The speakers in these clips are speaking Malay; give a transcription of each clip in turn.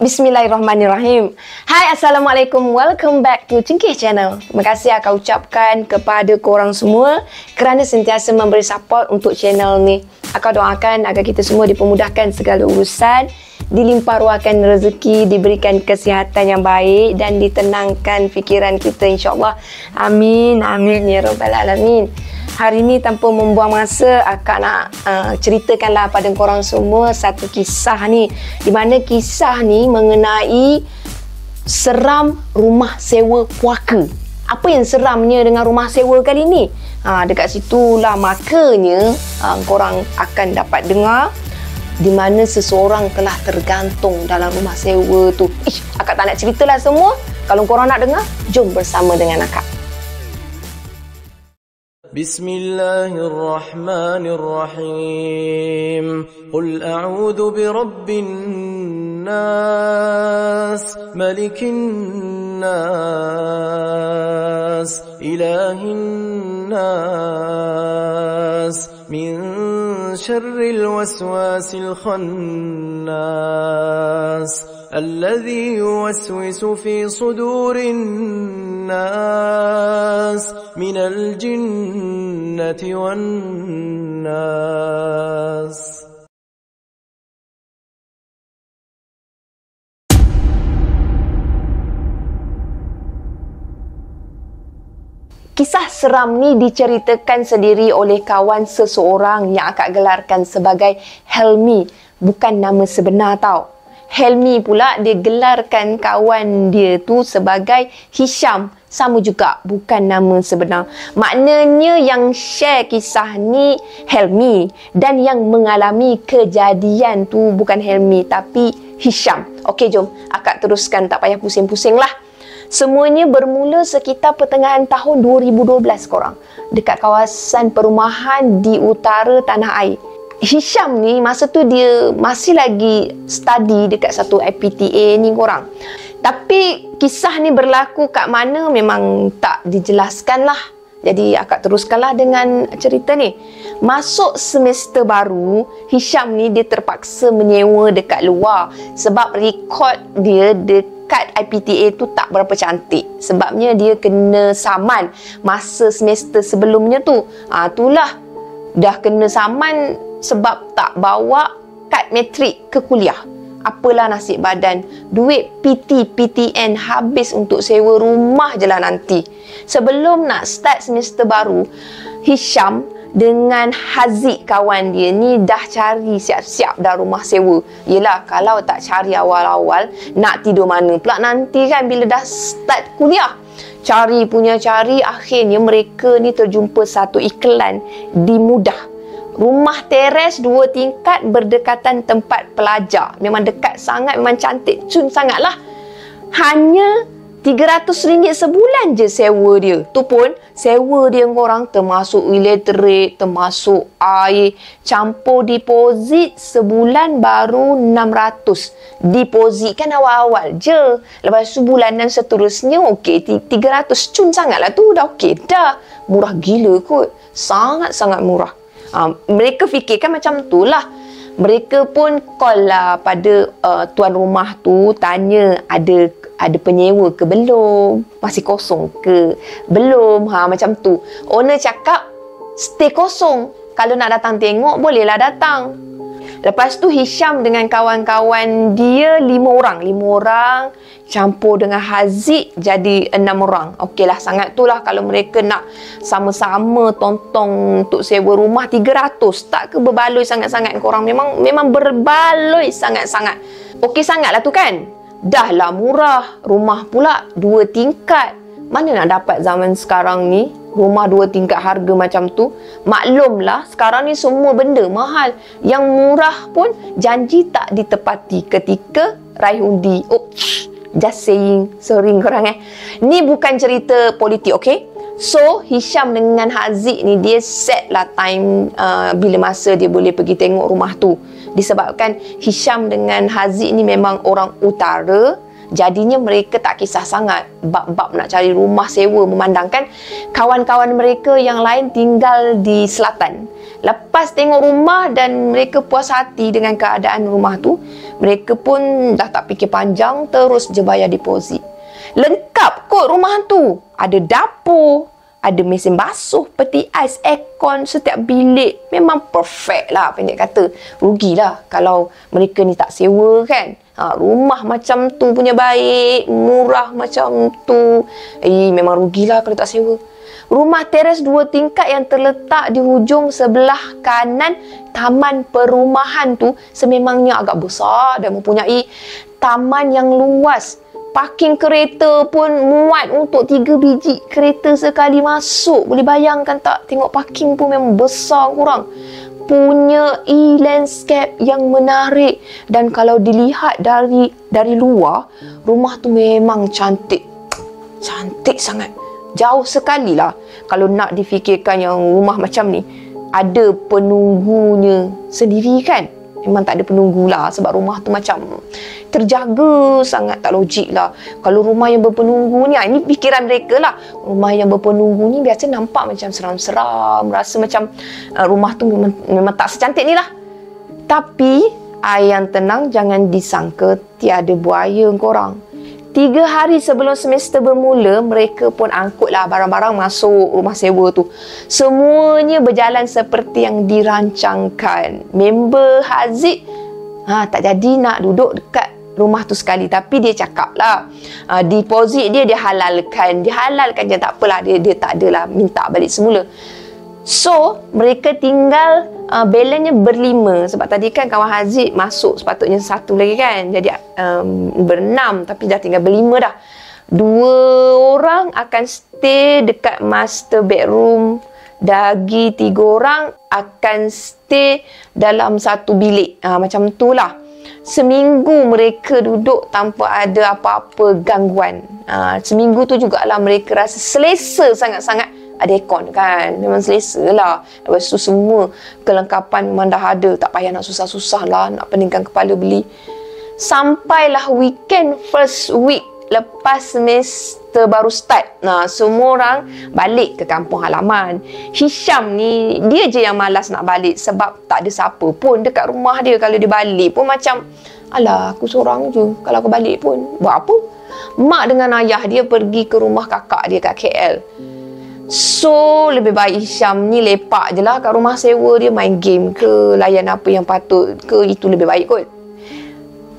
Bismillahirrahmanirrahim. Hai, Assalamualaikum. Welcome back to Cengkeh Channel. Terima kasih aku ucapkan kepada korang semua kerana sentiasa memberi support untuk channel ni. Aku doakan agar kita semua dipermudahkan segala urusan, dilimpah ruahkan rezeki, diberikan kesihatan yang baik dan ditenangkan fikiran kita, insyaAllah. Amin, amin ya rabbal alamin. Hari ini tanpa membuang masa, akak nak ceritakanlah pada korang semua satu kisah ni, di mana kisah ni mengenai seram rumah sewa puaka. Apa yang seramnya dengan rumah sewa kali ni? Dekat situlah makanya korang akan dapat dengar di mana seseorang telah tergantung dalam rumah sewa tu. Akak tak nak ceritalah semua. Kalau korang nak dengar, jom bersama dengan akak. Bismillahirrahmanirrahim. Qul a'udzu birabbin nas, malikin nas, ilahin nas, min syarril waswasil khannas, الذي يوسوس في صدور الناس من الجنة والناس. Kisah seram ni diceritakan sendiri oleh kawan seseorang yang akak gelarkan sebagai Helmi. Bukan nama sebenar tau. Helmi pula dia gelarkan kawan dia tu sebagai Hisham. Sama juga, bukan nama sebenar. Maknanya yang share kisah ni Helmi, dan yang mengalami kejadian tu bukan Helmi tapi Hisham. Okey, jom akak teruskan, tak payah pusing-pusing lah. Semuanya bermula sekitar pertengahan tahun 2012 korang, dekat kawasan perumahan di utara tanah air. Hisham ni masa tu dia masih lagi study dekat satu IPTA ni korang. Tapi kisah ni berlaku kat mana memang tak dijelaskan lah. Jadi akak teruskanlah dengan cerita ni. Masuk semester baru, Hisham ni dia terpaksa menyewa dekat luar sebab rekod dia dekat IPTA tu tak berapa cantik. Sebabnya dia kena saman masa semester sebelumnya tu. Itulah, dah kena saman sebab tak bawa kad matrik ke kuliah. Apalah nasib badan, duit PT, PTN habis untuk sewa rumah je lah nanti. Sebelum nak start semester baru, Hisham dengan Haziq kawan dia ni dah cari siap-siap dah rumah sewa. Yelah, kalau tak cari awal-awal, nak tidur mana pula nanti kan bila dah start kuliah. Cari punya cari, akhirnya mereka ni terjumpa satu iklan di Mudah. Rumah teres 2 tingkat berdekatan tempat pelajar. Memang dekat sangat, memang cantik, cun sangat lah. Hanya RM300 sebulan je sewa dia. Tu pun sewa dia korang termasuk elektrik, termasuk air, campur deposit sebulan baru RM600. Deposit kan awal-awal je. Lepas tu bulanan seterusnya okey, RM300, cun sangat lah tu, dah okey dah. Murah gila kot. Sangat-sangat murah. Mereka fikirkan macam tu lah. Mereka pun call lah pada tuan rumah tu, tanya ada penyewa ke belum, masih kosong ke belum, macam tu. Owner cakap stay kosong, kalau nak datang tengok bolehlah datang. Lepas tu Hisham dengan kawan-kawan dia 5 orang campur dengan Haziq jadi 6 orang. Okeylah, sangat tu lah kalau mereka nak sama-sama tontong untuk sewa rumah RM300. Tak ke berbaloi sangat-sangat korang? Memang berbaloi sangat-sangat. Okey sangat lah tu kan? Dah lah murah. Rumah pula 2 tingkat. Mana nak dapat zaman sekarang ni rumah 2 tingkat harga macam tu? Maklumlah sekarang ni semua benda mahal. Yang murah pun janji tak ditepati ketika raih undi. Just saying, sorry korang Ni bukan cerita politik, okey? So Hisham dengan Haziq ni dia set lah time bila masa dia boleh pergi tengok rumah tu. Disebabkan Hisham dengan Haziq ni memang orang utara, jadinya mereka tak kisah sangat bab-bab nak cari rumah sewa, memandangkan kawan-kawan mereka yang lain tinggal di selatan. Lepas tengok rumah dan mereka puas hati dengan keadaan rumah tu, mereka pun dah tak fikir panjang, terus je bayar deposit. Lengkap kot rumah tu. Ada dapur, ada mesin basuh, peti ais, aircon, setiap bilik. Memang perfect lah, pendek kata. Rugilah kalau mereka ni tak sewa kan. Rumah macam tu punya baik, murah macam tu. Memang rugilah kalau tak sewa. Rumah teres 2 tingkat yang terletak di hujung sebelah kanan taman perumahan tu sememangnya agak besar dan mempunyai taman yang luas. Parking kereta pun muat untuk 3 biji kereta sekali masuk. Boleh bayangkan tak? Tengok parking pun memang besar kurang. Punya landscape yang menarik. Dan kalau dilihat dari luar, rumah tu memang cantik. Cantik sangat. Jauh sekali lah kalau nak difikirkan yang rumah macam ni ada penunggunya sendiri kan. Memang tak ada penunggu lah sebab rumah tu macam terjaga sangat, tak logik lah. Kalau rumah yang berpenunggu ni, ini fikiran mereka lah. Rumah yang berpenunggu ni biasa nampak macam seram-seram, rasa macam rumah tu memang tak secantik ni lah. Tapi yang tenang, jangan disangka tiada buaya korang. 3 hari sebelum semester bermula, mereka pun angkutlah barang-barang masuk rumah sewa tu. Semuanya berjalan seperti yang dirancangkan. Member Haziq tak jadi nak duduk dekat rumah tu sekali. Tapi dia cakap lah, deposit dia halalkan. Dia halalkan je, tak apalah. Dia tak adalah minta balik semula. So, mereka tinggal balance-nya berlima. Sebab tadi kan kawan Haziq masuk sepatutnya 1 lagi kan. Jadi berenam, tapi dah tinggal berlima dah. 2 orang akan stay dekat master bedroom. Lagi 3 orang akan stay dalam 1 bilik. Macam tu lah. Seminggu mereka duduk tanpa ada apa-apa gangguan. Seminggu tu jugalah mereka rasa selesa sangat-sangat. Ada aircon kan, memang selesa lah. Lepas tu semua kelengkapan memang dah ada. Tak payah nak susah-susah lah, nak peningkan kepala beli. Sampailah weekend first week lepas semester baru start. Semua orang balik ke kampung halaman. Hisham ni, dia je yang malas nak balik sebab tak ada siapa pun dekat rumah dia. Kalau dia balik pun macam, alah aku seorang je. Kalau aku balik pun, buat apa? Mak dengan ayah dia pergi ke rumah kakak dia kat KL. So, lebih baik Hisham ni lepak je lah kat rumah sewa dia, main game ke, layan apa yang patut ke, itu lebih baik kot.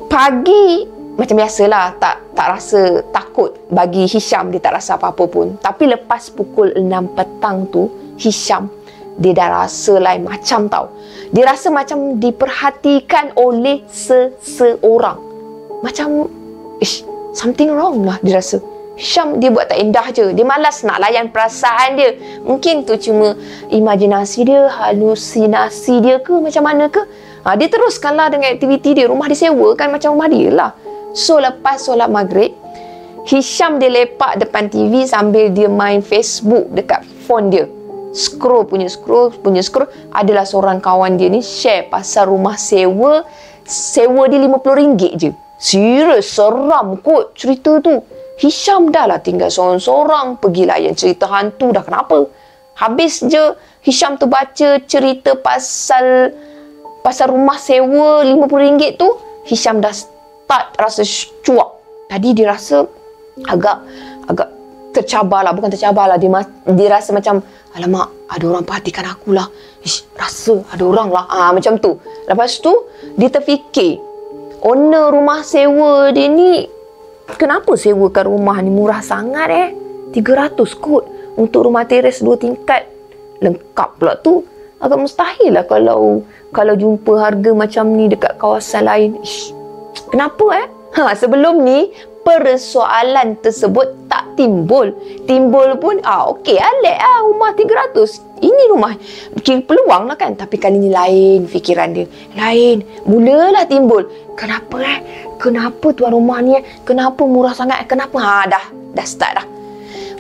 Pagi, macam biasalah, tak rasa takut bagi Hisham, dia tak rasa apa-apa pun. Tapi lepas pukul 6 petang tu, Hisham, dia dah rasa lain macam tau. Dia rasa macam diperhatikan oleh seseorang. Macam, something wrong lah dia rasa. Hisham dia buat tak indah je. Dia malas nak layan perasaan dia. Mungkin tu cuma imajinasi dia, halusinasi dia ke, macam mana ke. Dia teruskanlah dengan aktiviti dia. Rumah dia sewa kan macam rumah dia lah. So lepas solat maghrib, Hisham dia lepak depan TV sambil dia main Facebook dekat phone dia. Scroll. Adalah seorang kawan dia ni share pasal rumah sewa dia RM50 je. Serius, seram kot cerita tu. Hisham dah lah tinggal seorang-seorang, pergi layan cerita hantu dah kenapa. Habis je Hisham tu baca cerita pasal rumah sewa RM50 tu, Hisham dah start rasa cuak. Tadi dia rasa agak tercabar lah, bukan tercabar lah. Dia rasa macam, alamak, ada orang perhatikan aku lah. Rasa ada orang lah. Macam tu. Lepas tu, dia terfikir, owner rumah sewa dia ni, kenapa sewakan rumah ni murah sangat 300 kot untuk rumah teres 2 tingkat. Lengkap pula tu. Agak mustahil lah kalau jumpa harga macam ni dekat kawasan lain. Kenapa sebelum ni persoalan tersebut tak timbul. Timbul pun okey Alek rumah 300. Ini rumah kira peluang lah kan. Tapi kali ni lain fikiran dia. Lain. Mulalah timbul. Kenapa tuan rumah ni kenapa murah sangat? Kenapa? Dah start dah.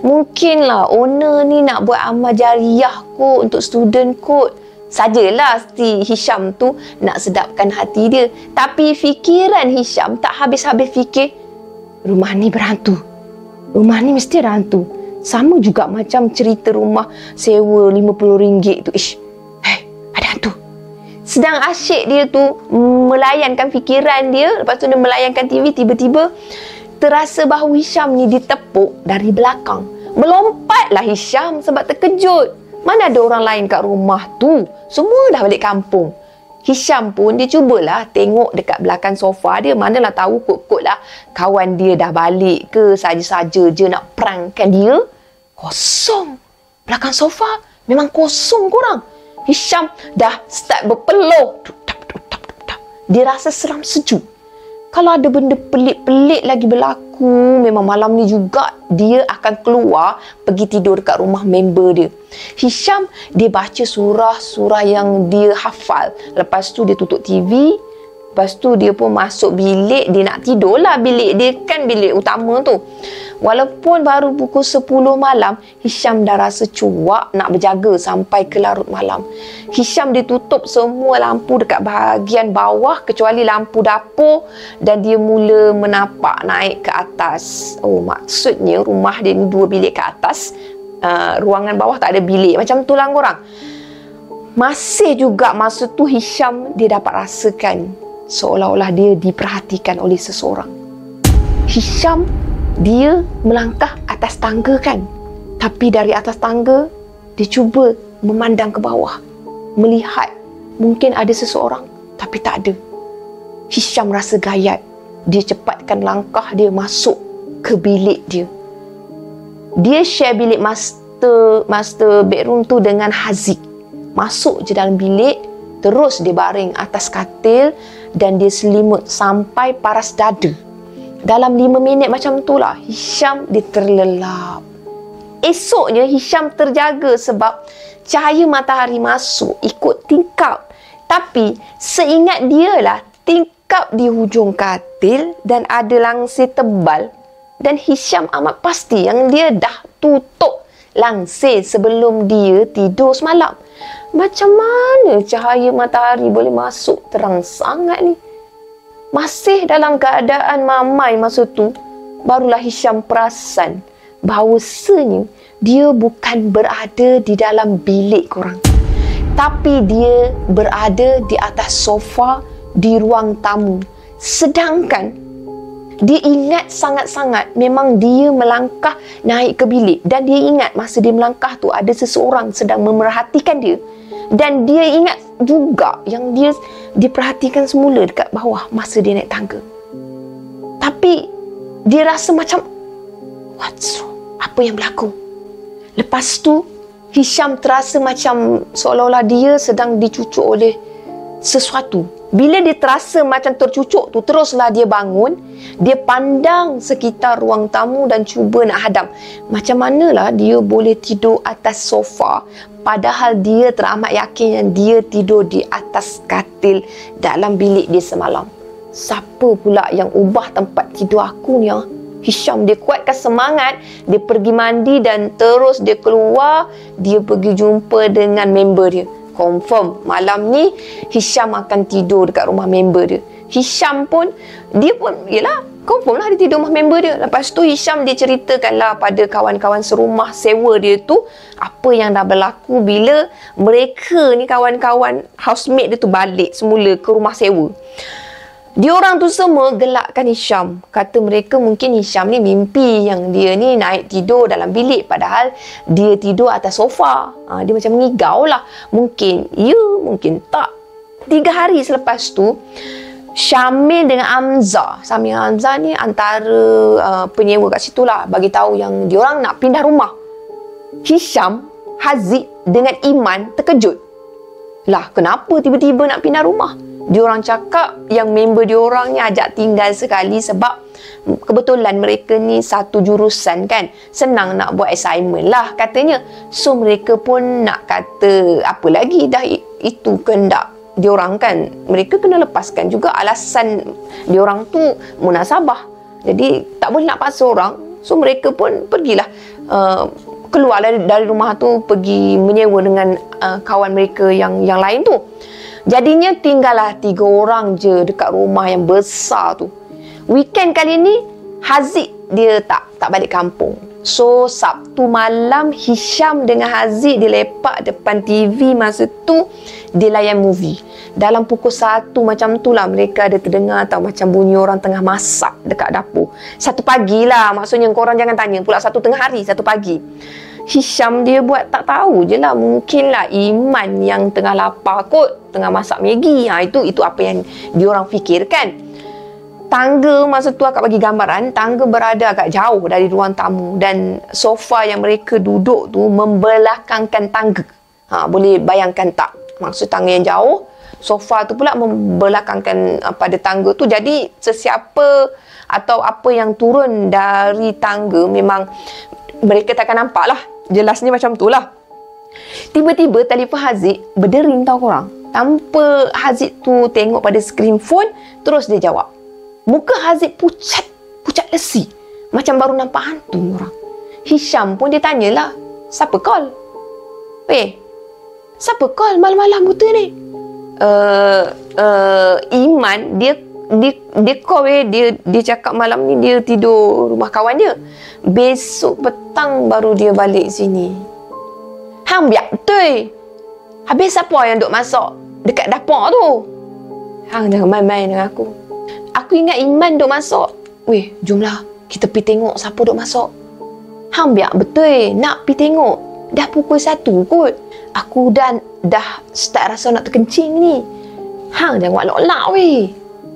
Mungkinlah owner ni nak buat amal jariah kot untuk student kot. Sajalah si Hisham tu nak sedapkan hati dia. Tapi fikiran Hisham tak habis-habis fikir, rumah ni berhantu. Rumah ni mesti ada hantu. Sama juga macam cerita rumah sewa RM50 tu. Sedang asyik dia tu melayankan fikiran dia, lepas tu dia melayankan TV, tiba-tiba terasa bahu Hisham ni ditepuk dari belakang. Melompatlah Hisham sebab terkejut. Mana ada orang lain kat rumah tu? Semua dah balik kampung. Hisham pun dia cubalah tengok dekat belakang sofa dia. Manalah tahu kot-kot lah kawan dia dah balik ke, saja-saja je nak prankkan dia. Kosong. Belakang sofa memang kosong korang. Hisham dah start berpeluh. Dia rasa seram sejuk. Kalau ada benda pelik-pelik lagi berlaku, memang malam ni juga dia akan keluar pergi tidur dekat rumah member dia. Hisham, dia baca surah-surah yang dia hafal. Lepas tu dia tutup TV. Lepas tu dia pun masuk bilik. Dia nak tidur lah. Bilik dia kan bilik utama tu. Walaupun baru pukul 10 malam, Hisham dah rasa cuak nak berjaga sampai ke larut malam. Hisham dia tutup semua lampu dekat bahagian bawah kecuali lampu dapur dan dia mula menapak naik ke atas. Oh, maksudnya rumah dia ni 2 bilik ke atas. Ruangan bawah tak ada bilik. Macam tu lah korang. Masih juga masa tu Hisham dia dapat rasakan seolah-olah dia diperhatikan oleh seseorang. Hisham dia melangkah atas tangga kan. Tapi dari atas tangga dia cuba memandang ke bawah, melihat mungkin ada seseorang, tapi tak ada. Hisham rasa gayat. Dia cepatkan langkah dia masuk ke bilik dia. Dia share bilik master bedroom tu dengan Haziq. Masuk je dalam bilik, terus dia baring atas katil dan dia selimut sampai paras dada. Dalam 5 minit macam tu lah Hisham dia terlelap. Esoknya Hisham terjaga sebab cahaya matahari masuk ikut tingkap. Tapi seingat dia lah, tingkap di hujung katil dan ada langsir tebal. Dan Hisham amat pasti yang dia dah tutup langsir sebelum dia tidur semalam. Macam mana cahaya matahari boleh masuk terang sangat ni? Masih dalam keadaan mamai masa tu, barulah Hisham perasan bahawasanya dia bukan berada di dalam bilik korang. Tapi dia berada di atas sofa di ruang tamu. Sedangkan dia ingat sangat-sangat memang dia melangkah naik ke bilik. Dan dia ingat masa dia melangkah tu ada seseorang sedang memerhatikan dia. Dan dia ingat juga yang dia diperhatikan semula dekat bawah masa dia naik tangga. Tapi dia rasa macam what's wrong? Apa yang berlaku? Lepas tu Hisham terasa macam seolah-olah dia sedang dicucuk oleh sesuatu. Bila dia terasa macam tercucuk tu, teruslah dia bangun. Dia pandang sekitar ruang tamu dan cuba nak hadam. Macam manalah dia boleh tidur atas sofa, padahal dia teramat yakin yang dia tidur di atas katil dalam bilik dia semalam. Siapa pula yang ubah tempat tidur aku ni? Hisham dia kuatkan semangat. Dia pergi mandi dan terus dia keluar. Dia pergi jumpa dengan member dia. Confirm malam ni Hisham akan tidur dekat rumah member dia. Hisham pun, dia pun, yelah, confirm lah dia tidur rumah member dia. Lepas tu Hisham dia ceritakanlah pada kawan-kawan serumah sewa dia tu apa yang dah berlaku bila mereka ni kawan-kawan housemate dia tu balik semula ke rumah sewa. Diorang tu semua gelakkan Hisham. Kata mereka mungkin Hisham ni mimpi yang dia ni naik tidur dalam bilik, padahal dia tidur atas sofa. Dia macam mengigau lah. Mungkin ya, mungkin tak. 3 hari selepas tu, Syamil dengan Hamzah. Syamil dengan Hamzah ni antara penyewa kat situ lah, bagi tahu yang diorang nak pindah rumah. Hisham, Haziq dengan Iman terkejut. Lah, kenapa tiba-tiba nak pindah rumah? Diorang cakap yang member diorang ni ajak tinggal sekali sebab kebetulan mereka ni satu jurusan kan. Senang nak buat assignment lah katanya. So mereka pun nak kata apa lagi, dah itu kehendak diorang kan. Mereka kena lepaskan juga, alasan diorang tu munasabah. Jadi tak boleh nak paksa orang. So mereka pun pergilah keluar dari rumah tu, pergi menyewa dengan kawan mereka yang lain tu. Jadinya tinggallah 3 orang je dekat rumah yang besar tu. Weekend kali ni Haziq dia tak balik kampung. So Sabtu malam Hisham dengan Haziq dia lepak depan TV masa tu, dia layan movie. Dalam pukul 1 macam tu lah mereka ada terdengar tau macam bunyi orang tengah masak dekat dapur. 1 pagi lah, maksudnya korang jangan tanya pula 1 tengah hari, 1 pagi. Hisham dia buat tak tahu je lah, mungkin lah Iman yang tengah lapar kot, tengah masak Maggi. Itu apa yang diorang fikirkan. Tangga masa tu akak bagi gambaran, tangga berada agak jauh dari ruang tamu dan sofa yang mereka duduk tu membelakangkan tangga. Boleh bayangkan tak? Maksud tangga yang jauh, sofa tu pula membelakangkan pada tangga tu. Jadi sesiapa atau apa yang turun dari tangga memang mereka takkan nampak lah. Jelasnya macam tu lah. Tiba-tiba telefon Haziq berdering tau korang. Tanpa Haziq tu tengok pada skrin phone, terus dia jawab. Muka Haziq pucat lesi. Macam baru nampak hantu orang. Hisham pun dia tanyalah, siapa call? Siapa call malam-malam buta ni? Iman, dia call dia cakap malam ni dia tidur rumah kawan dia. Besok petang baru dia balik sini. Hang biak betul. Habis siapa yang duk masak dekat dapur tu? Hang jangan main-main dengan aku. Aku ingat Iman duk masak. Weh, jomlah kita pergi tengok siapa duk masak. Hang biak betul nak pergi tengok. Dah pukul 1 kot. Aku dah start rasa nak terkencing ni. Hang jangan buat lok-lak weh.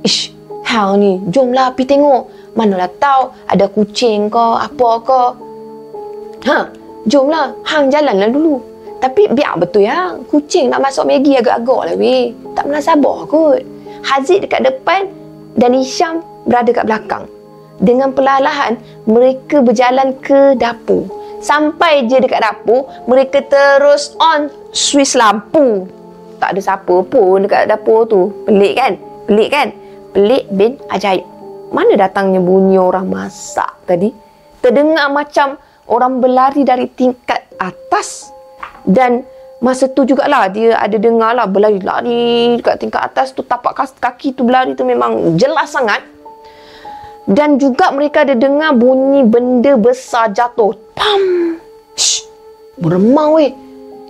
Ish, hang ni, jomlah pergi tengok. Manalah tahu ada kucing ke apa ke. Jomlah, hang jalanlah dulu. Tapi biar betul ya, kucing nak masuk Maggi agak-agak lah weh. Tak pernah sabar kot. Haziq dekat depan dan Hisham berada kat belakang. Dengan perlahan mereka berjalan ke dapur. Sampai je dekat dapur, mereka terus on switch lampu. Tak ada siapa pun dekat dapur tu. Pelik kan? Pelik bin ajaib. Mana datangnya bunyi orang masak tadi? Terdengar macam orang berlari dari tingkat atas. Dan masa tu jugalah dia ada dengar lah berlari-lari dekat tingkat atas tu. Tapak kaki tu berlari tu memang jelas sangat. Dan juga mereka ada dengar bunyi benda besar jatuh. Pam! Shh! Meremang weh.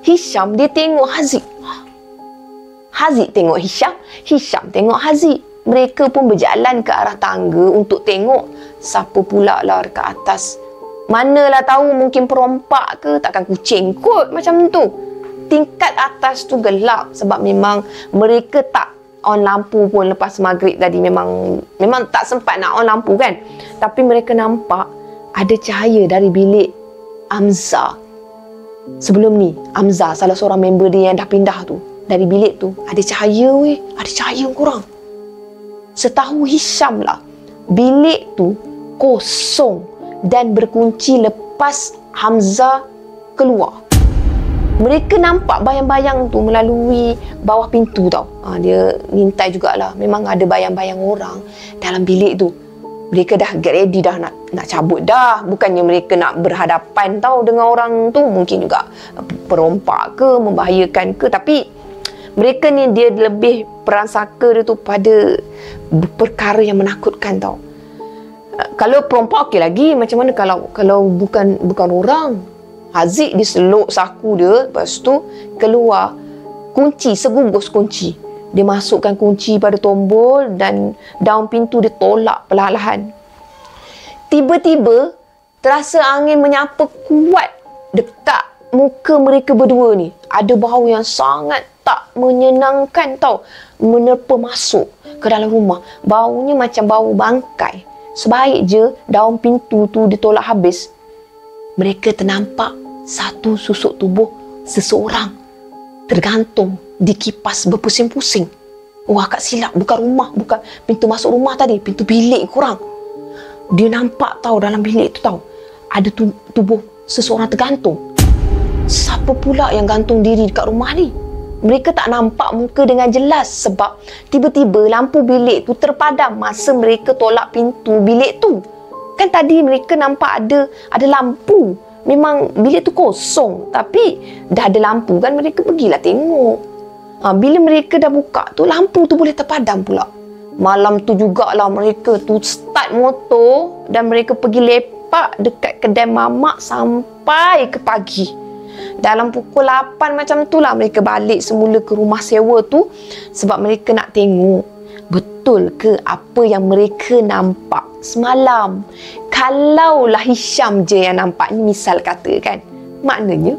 Hisham dia tengok Haziq. Haziq tengok Hisham. Hisham tengok Haziq. Mereka pun berjalan ke arah tangga untuk tengok siapa pula lah dekat atas. Manalah tahu mungkin perompak ke, takkan kucing kot macam tu. Tingkat atas tu gelap sebab memang mereka tak on lampu pun lepas maghrib tadi. Memang tak sempat nak on lampu kan. Tapi mereka nampak ada cahaya dari bilik Amza. Sebelum ni, Amza salah seorang member dia yang dah pindah tu. Dari bilik tu, ada cahaya weh. Ada cahaya korang. Setahu Hisham lah, bilik tu kosong dan berkunci lepas Hamzah keluar. Mereka nampak bayang-bayang tu melalui bawah pintu tau. Dia mintai jugalah. Memang ada bayang-bayang orang dalam bilik tu. Mereka dah get ready dah nak cabut dah. Bukannya mereka nak berhadapan tau dengan orang tu. Mungkin juga perompak ke, membahayakan ke. Tapi mereka ni dia lebih peransaka dia tu pada perkara yang menakutkan tau. Kalau perompak okey lagi. Macam mana kalau bukan orang? Haziq diseluk saku dia, lepas tu keluar kunci, segugus kunci. Dia masukkan kunci pada tombol dan daun pintu dia tolak perlahan-lahan. Tiba-tiba terasa angin menyapa kuat dekat muka mereka berdua ni. Ada bau yang sangat tak menyenangkan tau menerpa masuk ke dalam rumah. Baunya macam bau bangkai. Sebaik je daun pintu tu ditolak habis, mereka ternampak satu susuk tubuh seseorang tergantung di kipas berpusing-pusing. Wah, akak silap. Bukan rumah, bukan pintu masuk rumah tadi, pintu bilik korang. Dia nampak tahu dalam bilik tu tahu ada tubuh seseorang tergantung. Siapa pula yang gantung diri dekat rumah ni? Mereka tak nampak muka dengan jelas sebab tiba-tiba lampu bilik tu terpadam masa mereka tolak pintu bilik tu. Kan tadi mereka nampak ada lampu. Memang bilik tu kosong, tapi dah ada lampu kan, mereka pergilah tengok. Bila mereka dah buka tu, lampu tu boleh terpadam pula. Malam tu jugalah mereka tu start motor dan mereka pergi lepak dekat kedai mamak sampai ke pagi. Dalam pukul 8 macam tu lah mereka balik semula ke rumah sewa tu, sebab mereka nak tengok betul ke apa yang mereka nampak semalam. Kalaulah Hisham je yang nampak ni, misal kata kan, maknanya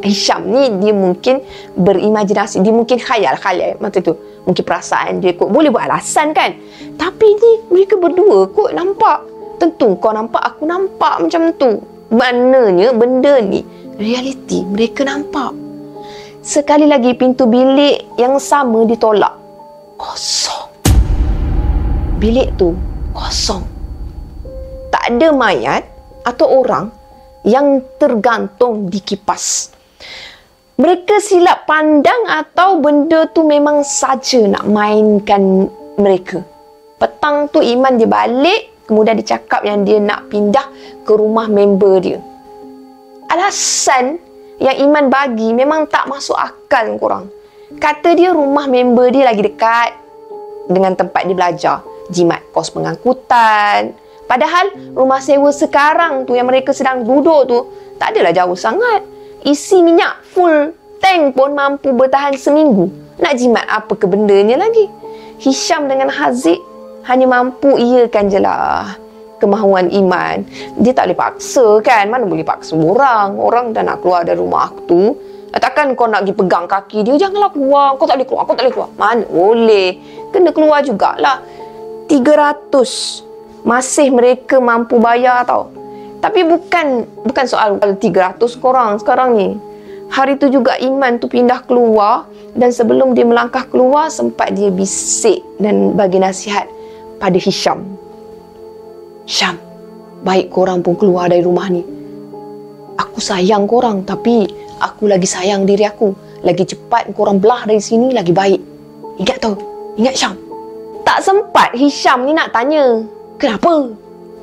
Hisham ni dia mungkin berimajinasi, dia mungkin khayal masa tu. Mungkin perasaan dia kot, boleh buat alasan kan. Tapi ni mereka berdua kot nampak. Tentu kau nampak, aku nampak macam tu. Maknanya benda ni realiti, mereka nampak. Sekali lagi pintu bilik yang sama ditolak. Kosong. Bilik tu kosong. Tak ada mayat atau orang yang tergantung di kipas. Mereka silap pandang atau benda tu memang saja nak mainkan mereka. Petang tu Iman dia balik, kemudian dia cakap yang dia nak pindah ke rumah member dia. Alasan yang Iman bagi memang tak masuk akal korang. Kata dia rumah member dia lagi dekat dengan tempat dia belajar. Jimat kos pengangkutan. Padahal rumah sewa sekarang tu yang mereka sedang duduk tu tak adalah jauh sangat. Isi minyak full tank pun mampu bertahan seminggu. Nak jimat apa ke bendanya lagi? Hisham dengan Haziq hanya mampu iakan je lah kemahuan Iman. Dia tak boleh paksa kan. Mana boleh paksa orang. Orang dah nak keluar dari rumah aku tu. Takkan kau nak pergi pegang kaki dia. Janganlah keluar. Kau tak boleh keluar. Kau tak boleh keluar. Mana boleh. Kena keluar jugalah. 300 masih mereka mampu bayar tau. Tapi bukan soal 300 korang sekarang ni. Hari tu juga Iman tu pindah keluar, dan sebelum dia melangkah keluar sempat dia bisik dan bagi nasihat pada Hisham. Syam, baik korang pun keluar dari rumah ni. Aku sayang korang, tapi aku lagi sayang diri aku. Lagi cepat korang belah dari sini lagi baik. Ingat tau, ingat Syam. Tak sempat Hisham ni nak tanya, kenapa?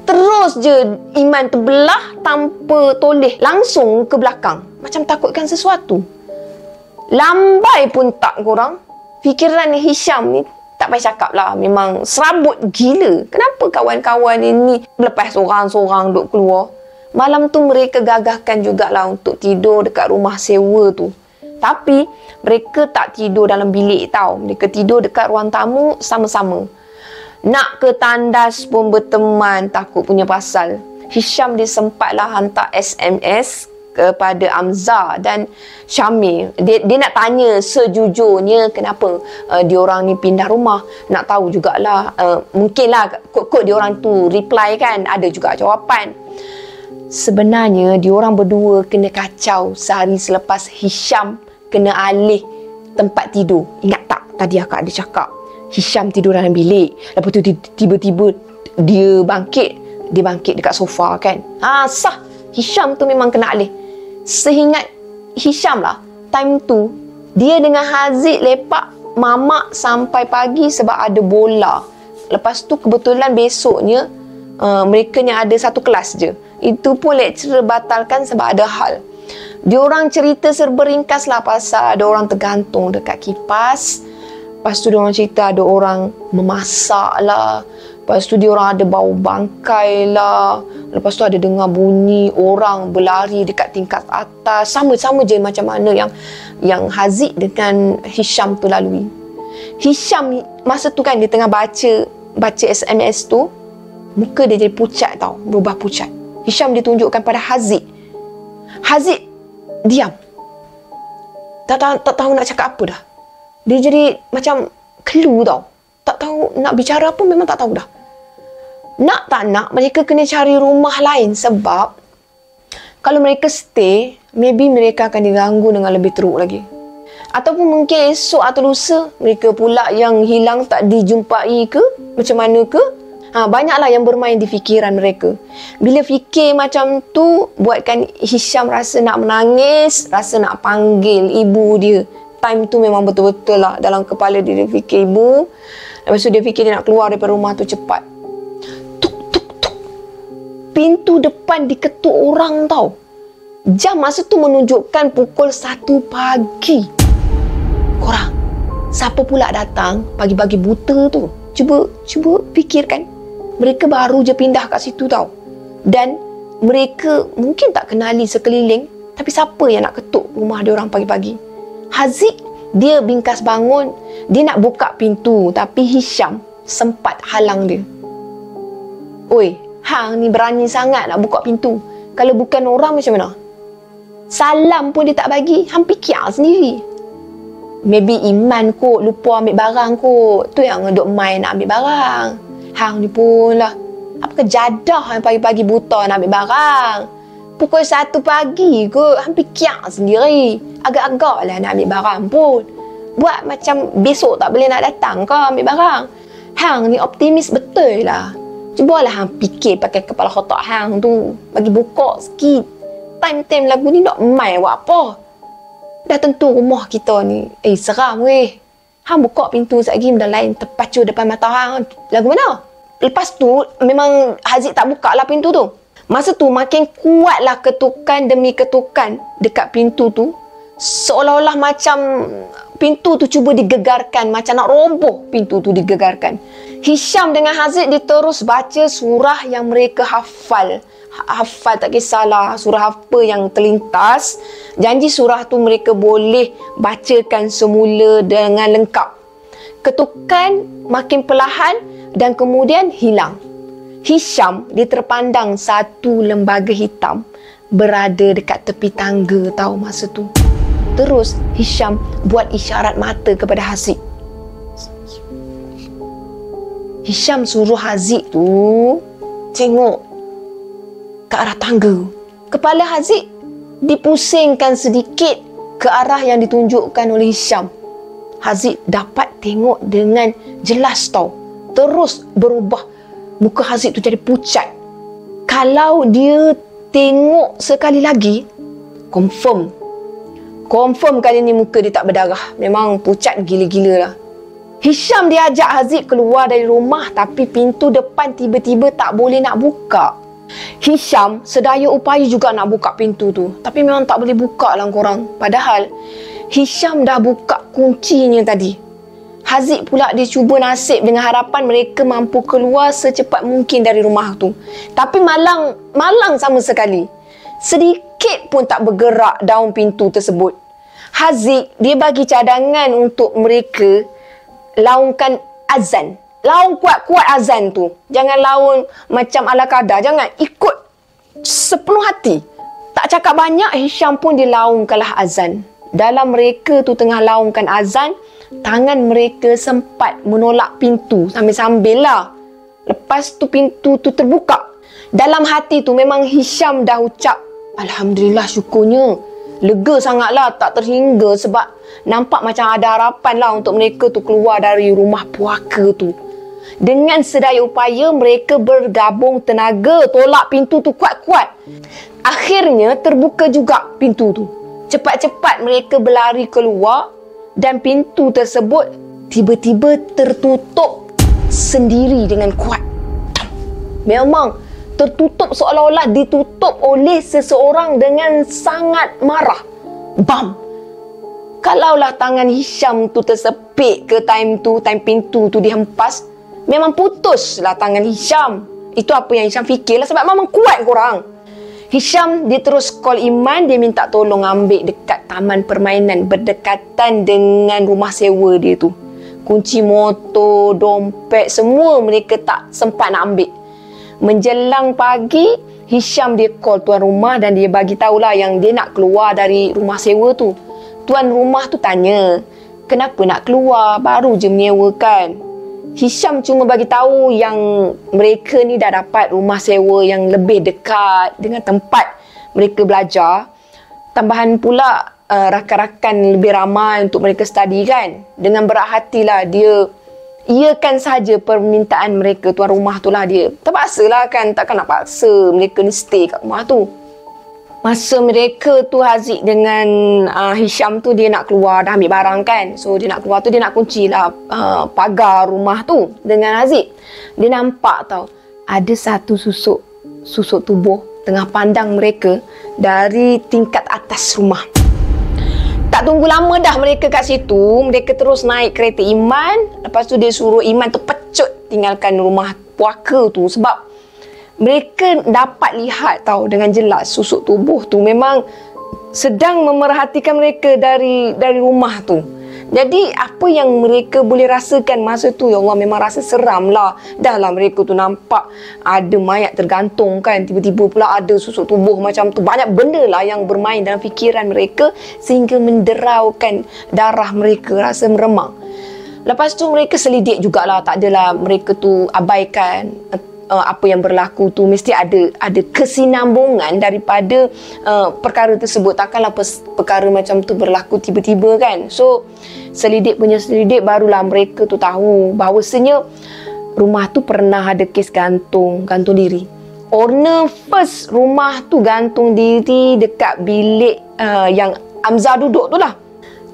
Terus je Iman terbelah tanpa toleh langsung ke belakang. Macam takutkan sesuatu. Lambai pun tak korang. Fikiran Hisham ni tak payah cakap lah. Memang serabut gila. Kenapa kawan-kawan ini lepas seorang-seorang duk keluar? Malam tu mereka gagahkan jugalah untuk tidur dekat rumah sewa tu. Tapi mereka tak tidur dalam bilik tau. Mereka tidur dekat ruang tamu sama-sama. Nak ke tandas pun berteman, takut punya pasal. Hisham dia sempatlah hantar SMS kepada Amza dan Syamil. Dia nak tanya sejujurnya kenapa diorang ni pindah rumah. Nak tahu jugalah, mungkinlah kot diorang tu reply kan, ada juga jawapan. Sebenarnya diorang berdua kena kacau sehari selepas Hisham kena alih tempat tidur. Ingat tak tadi akak ada cakap Hisham tidur dalam bilik. Lepas tu tiba-tiba dia bangkit dekat sofa kan. Sah. Hisham tu memang kena alih. Seingat Hisham lah, time tu dia dengan Haziq lepak mamak sampai pagi sebab ada bola. Lepas tu kebetulan besoknya mereka yang ada satu kelas je. Itu pun lecturer batalkan sebab ada hal. Diorang cerita serba ringkas lah pasal ada orang tergantung dekat kipas. Lepas tu diorang cerita ada orang memasak lah. Lepas tu diorang ada bau bangkai lah. Lepas tu ada dengar bunyi orang berlari dekat tingkat atas. Sama-sama je macam mana yang Haziq dengan Hisham tu lalui. Hisham masa tu kan dia tengah baca SMS tu, muka dia jadi pucat tau, berubah pucat. Hisham ditunjukkan pada Haziq. Haziq diam. Tak tahu nak cakap apa dah. Dia jadi macam clue tau. Tak tahu nak bicara apa, memang tak tahu dah. Nak tak nak, mereka kena cari rumah lain sebab kalau mereka stay, maybe mereka akan diganggu dengan lebih teruk lagi. Ataupun mungkin esok atau lusa, mereka pula yang hilang tak dijumpai ke? Macam mana ke? Banyaklah yang bermain di fikiran mereka. Bila fikir macam tu, buatkan Hisham rasa nak menangis, rasa nak panggil ibu dia. Time tu memang betul-betul lah dalam kepala dia fikir ibu. Lepas tu dia fikir dia nak keluar daripada rumah tu cepat. Tuk, tuk, tuk. Pintu depan diketuk orang tau. Jam masa tu menunjukkan pukul 1 pagi. Korang, siapa pula datang pagi-pagi buta tu? Cuba fikirkan. Mereka baru je pindah kat situ tau. Dan mereka mungkin tak kenali sekeliling. Tapi siapa yang nak ketuk rumah dia orang pagi-pagi? Haziq, dia bingkas bangun, dia nak buka pintu, tapi Hisham sempat halang dia. Oi, hang ni berani sangat nak buka pintu. Kalau bukan orang macam mana? Salam pun dia tak bagi, hang fikir sendiri. Maybe Iman kot, lupa ambil barang kot. Tu yang duk main nak ambil barang. Hang ni pun lah, apa kejadah yang pagi-pagi buta nak ambil barang. Pukul 1 pagi kot, hang fikir sendiri. Agak-agak lah nak ambil barang pun. Buat macam besok tak boleh nak datang ke ambil barang. Hang ni optimis betul lah. Cubalah hang fikir pakai kepala otak hang tu. Bagi buka sikit. Time-time lagu ni nak main buat apa? Dah tentu rumah kita ni seram weh. Hang buka pintu sekejap lagi, benda lain terpacu depan mata hang. Lagu mana? Lepas tu memang Haziq tak buka lah pintu tu. Masa tu makin kuatlah ketukan demi ketukan dekat pintu tu. Seolah-olah macam pintu tu cuba digegarkan, macam nak roboh pintu tu digegarkan. Hisham dengan Haziq dia terus baca surah yang mereka hafal. Hafal tak kisahlah surah apa yang terlintas. Janji surah tu mereka boleh bacakan semula dengan lengkap. Ketukan makin perlahan dan kemudian hilang. Hisham dia terpandang satu lembaga hitam berada dekat tepi tangga tahu masa tu. Terus Hisham buat isyarat mata kepada Haziq. Hisham suruh Haziq tu tengok ke arah tangga. Kepala Haziq dipusingkan sedikit ke arah yang ditunjukkan oleh Hisham. Haziq dapat tengok dengan jelas tau. Terus berubah. Muka Haziq tu jadi pucat. Kalau dia tengok sekali lagi, confirm kali ni muka dia tak berdarah. Memang pucat gila-gila lah. Hisham dia ajak Haziq keluar dari rumah, tapi pintu depan tiba-tiba tak boleh nak buka. Hisham sedaya upaya juga nak buka pintu tu, tapi memang tak boleh buka lah korang. Padahal Hisham dah buka kuncinya tadi. Haziq pula dia cuba nasib dengan harapan mereka mampu keluar secepat mungkin dari rumah tu. Tapi malang sama sekali. Sedikit pun tak bergerak daun pintu tersebut. Haziq dia bagi cadangan untuk mereka laungkan azan. Laung kuat-kuat azan tu. Jangan laung macam ala kadar. Jangan ikut sepenuh hati. Tak cakap banyak, Hisham pun dilaungkanlah azan. Dalam mereka tu tengah laungkan azan, tangan mereka sempat menolak pintu sambil-sambil lah. Lepas tu pintu tu terbuka. Dalam hati tu memang Hisham dah ucap, Alhamdulillah, syukurnya. Lega sangatlah, tak terhingga sebab nampak macam ada harapan lah untuk mereka tu keluar dari rumah puaka tu. Dengan sedaya upaya mereka bergabung tenaga tolak pintu tu kuat-kuat. Akhirnya terbuka juga pintu tu. Cepat-cepat mereka berlari keluar dan pintu tersebut tiba-tiba tertutup sendiri dengan kuat. Memang tertutup seolah-olah ditutup oleh seseorang dengan sangat marah. Bam! Kalaulah tangan Hisham tu tersepit ke time pintu tu dihempas, memang putuslah tangan Hisham. Itu apa yang Hisham fikirlah sebab memang kuat korang. Hisham dia terus call Iman, dia minta tolong ambil dekat taman permainan berdekatan dengan rumah sewa dia tu. Kunci motor, dompet, semua mereka tak sempat nak ambil. Menjelang pagi, Hisham dia call tuan rumah dan dia bagi tahulah yang dia nak keluar dari rumah sewa tu. Tuan rumah tu tanya, kenapa nak keluar? Baru je menyewakan. Hisham cuma bagi tahu yang mereka ni dah dapat rumah sewa yang lebih dekat dengan tempat mereka belajar. Tambahan pula rakan-rakan lebih ramai untuk mereka study kan. Dengan berat hatilah dia iakan saja permintaan mereka. Tuan rumah tu lah dia terpaksalah kan, takkan nak paksa mereka ni stay kat rumah tu. Masa mereka tu Haziq dengan Hisham tu dia nak keluar dah ambil barang kan. So dia nak keluar tu dia nak kunci lah pagar rumah tu dengan Haziq. Dia nampak tau ada satu susuk tubuh tengah pandang mereka dari tingkat atas rumah. Tak tunggu lama dah mereka kat situ. Mereka terus naik kereta Iman. Lepas tu dia suruh Iman tu pecut tinggalkan rumah puaka tu. Sebab mereka dapat lihat tahu dengan jelas susuk tubuh tu memang sedang memerhatikan mereka dari rumah tu. Jadi apa yang mereka boleh rasakan masa tu, ya Allah, memang rasa seram lah. Dah lah mereka tu nampak ada mayat tergantung kan, tiba-tiba pula ada susuk tubuh macam tu. Banyak benda lah yang bermain dalam fikiran mereka sehingga menderaukan darah mereka, rasa meremang. Lepas tu mereka selidik jugalah, tak adalah mereka tu abaikan apa yang berlaku tu. Mesti ada kesinambungan daripada perkara tersebut. Takkanlah perkara macam tu berlaku tiba-tiba kan. So selidik barulah mereka tu tahu bahawasanya rumah tu pernah ada kes gantung diri. Owner first rumah tu gantung diri dekat bilik yang Amzah duduk tu lah.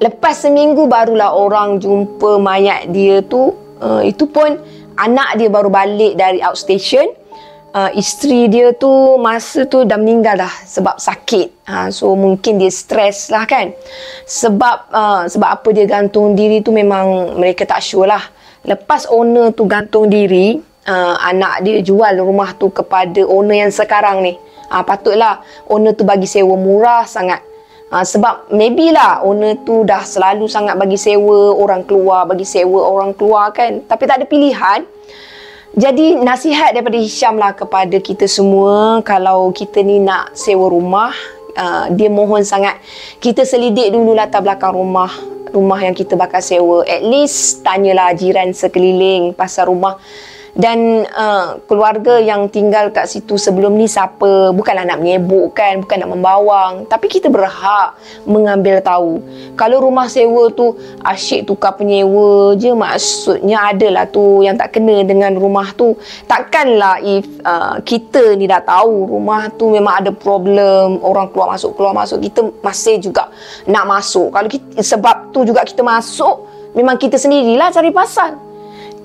Lepas seminggu barulah orang jumpa mayat dia tu. Itu pun anak dia baru balik dari outstation. Isteri dia tu masa tu dah meninggal dah sebab sakit. So mungkin dia stres lah kan. Sebab apa dia gantung diri tu memang mereka tak sure lah. Lepas owner tu gantung diri, anak dia jual rumah tu kepada owner yang sekarang ni. Patutlah owner tu bagi sewa murah sangat. Sebab maybe lah owner tu dah selalu sangat bagi sewa orang keluar kan. Tapi tak ada pilihan. Jadi nasihat daripada Hisham lah kepada kita semua, kalau kita ni nak sewa rumah, dia mohon sangat kita selidik dulu latar belakang rumah yang kita bakal sewa. At least tanyalah jiran sekeliling pasal rumah. Dan keluarga yang tinggal kat situ sebelum ni siapa. Bukanlah nak menyebutkan, bukan nak membawang, tapi kita berhak mengambil tahu. Kalau rumah sewa tu asyik tukar penyewa je, maksudnya adalah tu yang tak kena dengan rumah tu. Takkanlah if kita ni dah tahu rumah tu memang ada problem, orang keluar masuk, kita masih juga nak masuk. Kalau kita, sebab tu juga kita masuk, memang kita sendirilah cari pasal.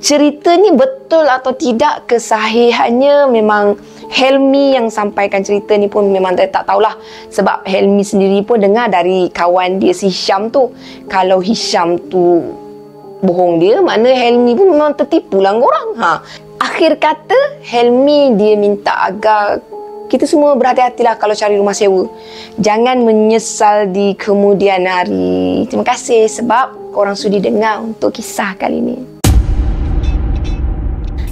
Cerita ni betul atau tidak kesahihannya memang Helmi yang sampaikan cerita ni pun memang tak tahulah. Sebab Helmi sendiri pun dengar dari kawan dia si Hisham tu. Kalau Hisham tu bohong dia, makna Helmi pun memang tertipu lah korang. Akhir kata Helmi dia minta agar kita semua berhati-hatilah kalau cari rumah sewa. Jangan menyesal di kemudian hari. Terima kasih sebab korang sudi dengar untuk kisah kali ni.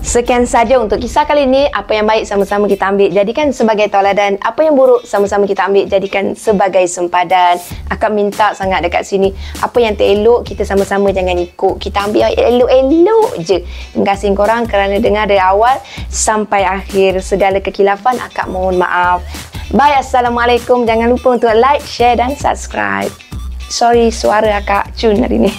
Sekian saja untuk kisah kali ini. Apa yang baik sama-sama kita ambil jadikan sebagai tauladan. Apa yang buruk sama-sama kita ambil jadikan sebagai sempadan. Akak minta sangat dekat sini, apa yang tak elok kita sama-sama jangan ikut. Kita ambil elok-elok je. Terima kasih korang kerana dengar dari awal sampai akhir. Segala kekilafan akak mohon maaf. Bye, Assalamualaikum. Jangan lupa untuk like, share dan subscribe. Sorry suara akak cun hari ni.